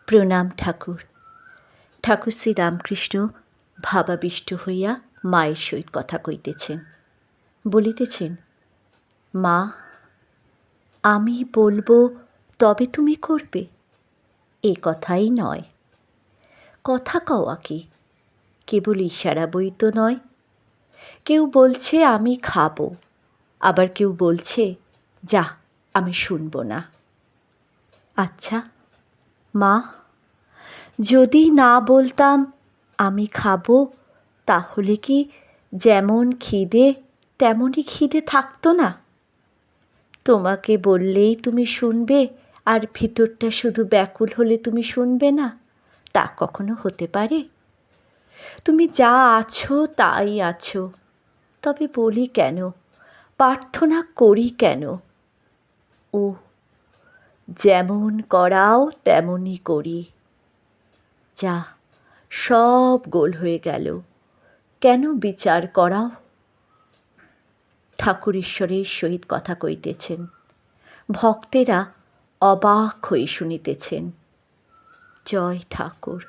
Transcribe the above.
প্রণাম ঠাকুর। ঠাকুর শ্রীরামকৃষ্ণ ভাবাবিষ্ট হইয়া মায়ের সহিত কথা কইতেছেন। বলিতেছেন, মা, আমি বলবো তবে তুমি করবে, এ কথাই নয়। কথা কওয়া কি কেবল ইশারা বই তো নয়। কেউ বলছে আমি খাবো, আবার কেউ বলছে যা আমি শুনব না। আচ্ছা মা, যদি না বলতাম আমি খাবো, তাহলে কি যেমন খিদে তেমনই খিদে থাকতো না? তোমাকে বললেই তুমি শুনবে আর ভিতরটা শুধু ব্যাকুল হলে তুমি শুনবে না, তা কখনো হতে পারে? তুমি যা আছো তাই আছো, তবে বলি কেন, প্রার্থনা করি কেন? ও, যেমন করাও তেমনই করি। যা, সব গোল হয়ে গেল, কেন বিচার করাও? ঠাকুর ঈশ্বরের সহিত কথা কইতেছেন, ভক্তেরা অবাক হয়ে শুনিতেছেন। জয় ঠাকুর।